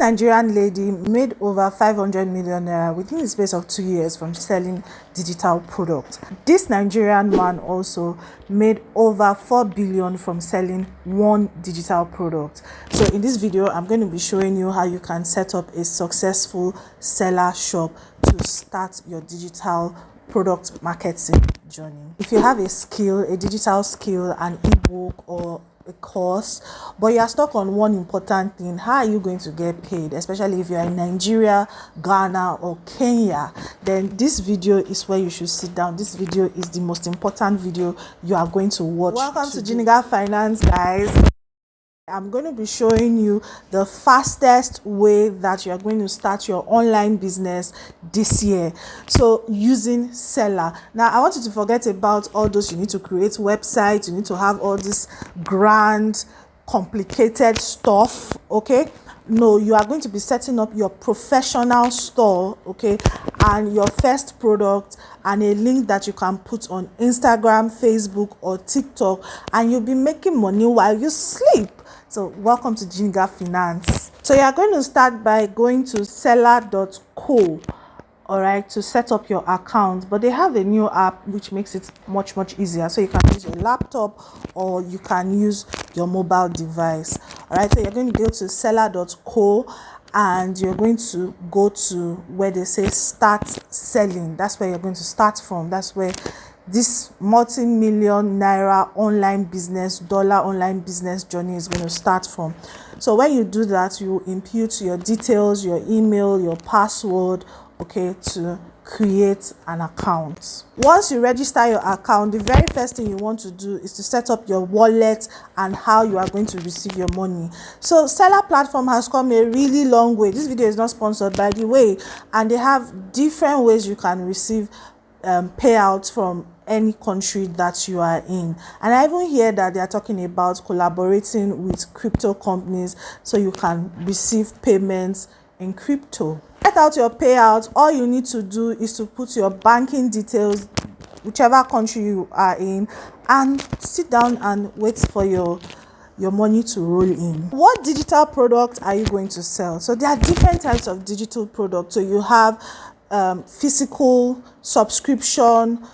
Nigerian lady made over 500 million naira within the space of 2 years from selling digital products. This Nigerian man also made over 4 billion from selling one digital product. So in this video, I'm going to be showing you how you can set up a successful seller shop to start your digital product marketing journey. If you have a skill, a digital skill, an ebook or a course, but you are stuck on one important thing: how are you going to get paid? Especially if you are in Nigeria, Ghana or Kenya, then this video is where you should sit down. This video is the most important video you are going to watch. Welcome to Jiniga Finance, guys. I'm going to be showing you the fastest way that you are going to start your online business this year. So using Selar. Now I want you to forget about all those. You need to create websites, you need to have all this grand complicated stuff. Okay, no, you are going to be setting up your professional store, okay, and your first product and a link that you can put on Instagram, Facebook or TikTok, and you'll be making money while you sleep. So welcome to Jiniga Finance. So you are going to start by going to selar.co, all right, to set up your account. But they have a new app which makes it much easier. So you can use your laptop or you can use your mobile device. All right, so you're going to go to selar.co and you're going to go to where they say start selling. That's where you're going to start from. That's where this multi-million naira online business, dollar online business journey is going to start from. So when you do that, you input your details, your email, your password, okay, to create an account. Once you register your account, the very first thing you want to do is to set up your wallet and how you are going to receive your money. So Selar platform has come a really long way. This video is not sponsored, by the way, and they have different ways you can receive payouts from any country that you are in. And I even hear that they are talking about collaborating with crypto companies so you can receive payments in crypto. Get out your payout. All you need to do is to put your banking details, whichever country you are in, and sit down and wait for your money to roll in. What digital products are you going to sell? So there are different types of digital products. So you have physical, subscription,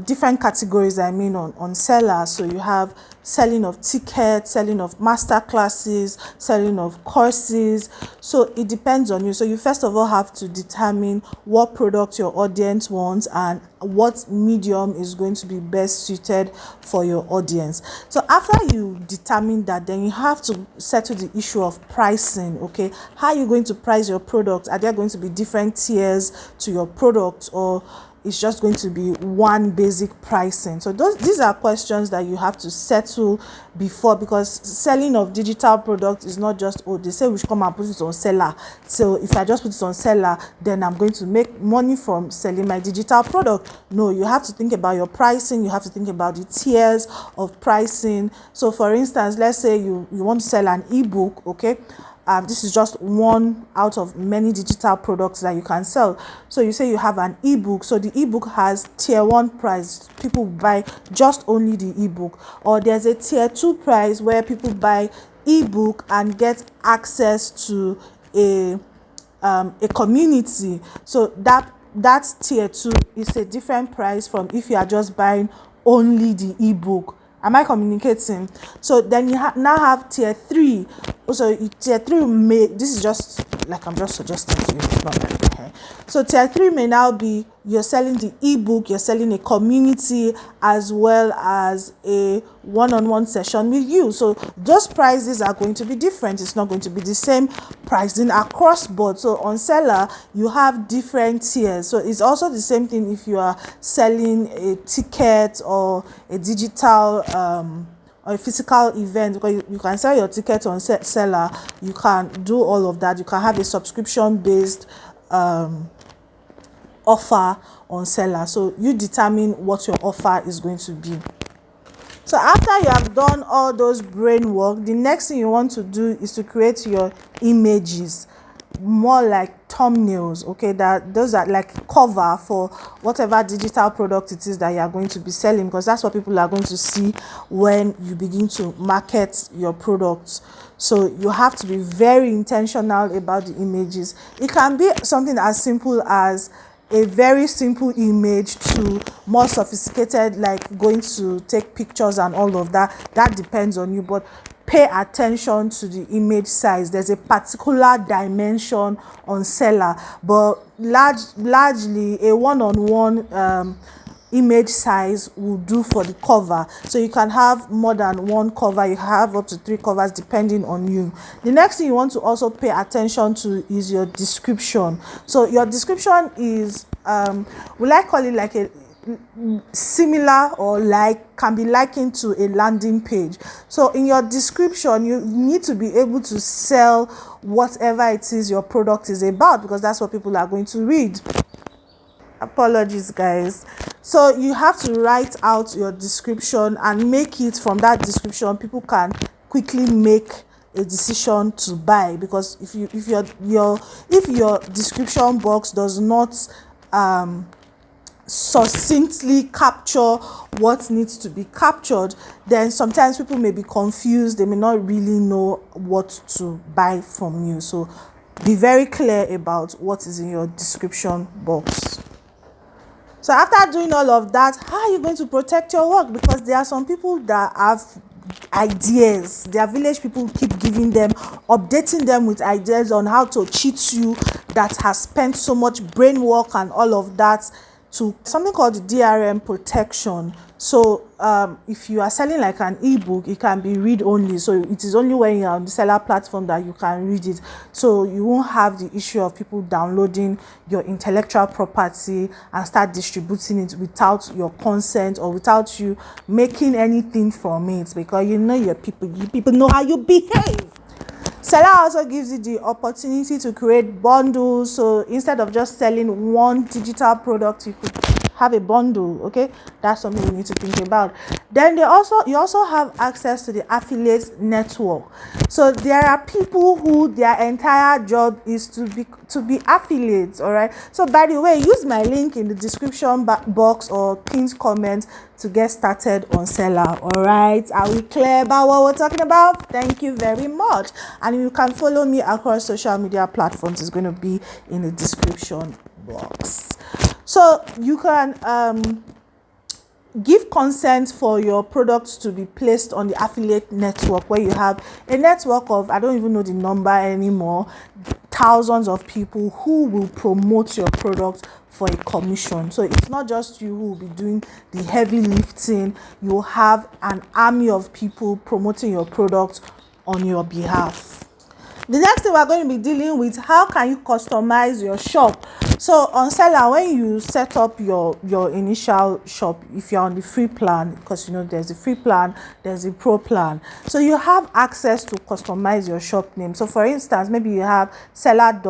different categories on Selar. So you have selling of tickets, selling of masterclasses, selling of courses. So it depends on you. So you first of all have to determine what product your audience wants and what medium is going to be best suited for your audience. So after you determine that, then you have to settle the issue of pricing. Okay, how are you going to price your product? Are there going to be different tiers to your product, or it's just going to be one basic pricing? So these are questions that you have to settle before, because selling of digital products is not just, oh, they say we should come and put it on Selar, so if I just put it on Selar, then I'm going to make money from selling my digital product. No, you have to think about your pricing. You have to think about the tiers of pricing. So for instance, let's say you want to sell an ebook, okay. This is just one out of many digital products that you can sell. So you say you have an ebook. So the ebook has tier 1 price. People buy just only the ebook. Or there's a tier 2 price where people buy ebook and get access to a community. So that tier 2 is a different price from if you are just buying only the ebook. Am I communicating? So then you now have tier 3. So tier 3 may, this is just like I'm just suggesting to you, it's not like, okay. So tier 3 may now be you're selling the ebook, you're selling a community, as well as a one-on-one session with you. So those prices are going to be different. It's not going to be the same pricing across board. So on Selar, you have different tiers. So it's also the same thing if you are selling a ticket or a digital or a physical event, because you can sell your ticket on Selar. You can do all of that. You can have a subscription based offer on Selar. So you determine what your offer is going to be. So after you have done all those brain work, the next thing you want to do is to create your images, more like thumbnails, okay, that those are like cover for whatever digital product it is that you are going to be selling, because that's what people are going to see when you begin to market your products. So you have to be very intentional about the images. It can be something as simple as a very simple image to more sophisticated, like going to take pictures and all of that. That depends on you, but pay attention to the image size. There's a particular dimension on Selar, but largely a one-on-one image size will do for the cover. So you can have more than one cover, you have up to 3 covers depending on you. The next thing you want to also pay attention to is your description. So your description is will I call it like a similar, or like can be likened to a landing page. So in your description, you need to be able to sell whatever it is your product is about, because that's what people are going to read. Apologies, guys. So you have to write out your description and make it from that description people can quickly make a decision to buy. Because if your description box does not succinctly capture what needs to be captured, then sometimes people may be confused, they may not really know what to buy from you. So be very clear about what is in your description box. So after doing all of that, how are you going to protect your work? Because there are some people that have ideas. Their village people keep giving them, updating them with ideas on how to cheat you, that has spent so much brain work and all of that, to something called the DRM protection. So if you are selling like an ebook, it can be read only. So it is only when you're on the Seller platform that you can read it. So you won't have the issue of people downloading your intellectual property and start distributing it without your consent or without you making anything from it, because you know you people know how you behave. Selar also gives you the opportunity to create bundles. So instead of just selling one digital product, you could have a bundle. Okay, that's something you need to think about. Then you also have access to the affiliate network. So there are people who their entire job is to be affiliates. All right, so by the way, use my link in the description box or pinned comment to get started on Selar. All right, are we clear about what we're talking about? Thank you very much. And you can follow me across social media platforms. It's going to be in the description box. So you can give consent for your products to be placed on the affiliate network, where you have a network of, I don't even know the number anymore, thousands of people who will promote your product for a commission. So it's not just you who will be doing the heavy lifting. You'll have an army of people promoting your product on your behalf. The next thing we're going to be dealing with, how can you customize your shop? So on Selar, when you set up your initial shop, if you're on the free plan, because you know there's a free plan, there's a pro plan, so you have access to customize your shop name. So for instance, maybe you have Selar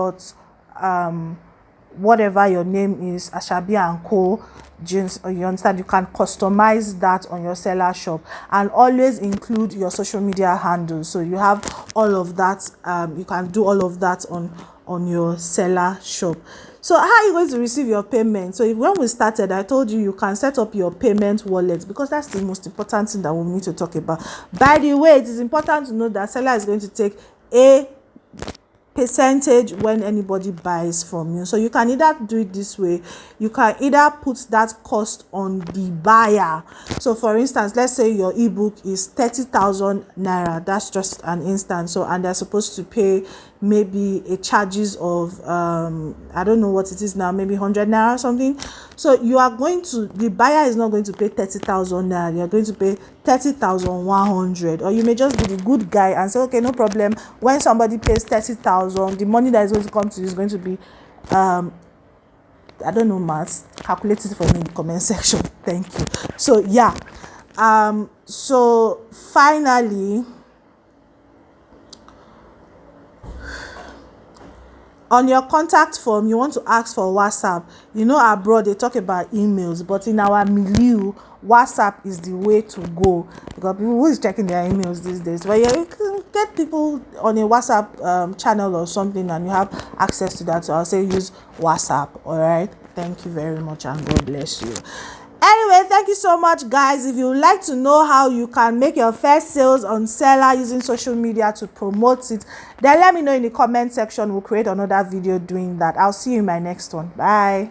whatever your name is, Ashabi and Co. Jeans, or you understand, you can customize that on your Selar shop, and always include your social media handles. So you have all of that. You can do all of that on your Selar shop. So how are you going to receive your payment? So when we started, I told you can set up your payment wallet, because that's the most important thing that we need to talk about. By the way, it is important to know that Selar is going to take a percentage when anybody buys from you. So you can either do it this way, you can either put that cost on the buyer. So for instance, let's say your ebook is 30,000 naira. That's just an instance. So, and they're supposed to pay maybe a charges of I don't know what it is now, maybe 100 naira or something. So you are going to, the buyer is not going to pay 30,000 naira, you're going to pay 30,100. Or you may just be the good guy and say, okay, no problem, when somebody pays 30,000, the money that is going to come to you is going to be I don't know maths, calculate it for me in the comment section. Thank you. So yeah, so finally, on your contact form, you want to ask for WhatsApp. You know, abroad they talk about emails, but in our milieu, WhatsApp is the way to go, because people who is checking their emails these days. But you can get people on a WhatsApp channel or something, and you have access to that. So I'll say use WhatsApp. All right, thank you very much, and God bless you. Anyway, thank you so much, guys. If you would like to know how you can make your first sales on Selar using social media to promote it, then let me know in the comment section. We'll create another video doing that. I'll see you in my next one. Bye.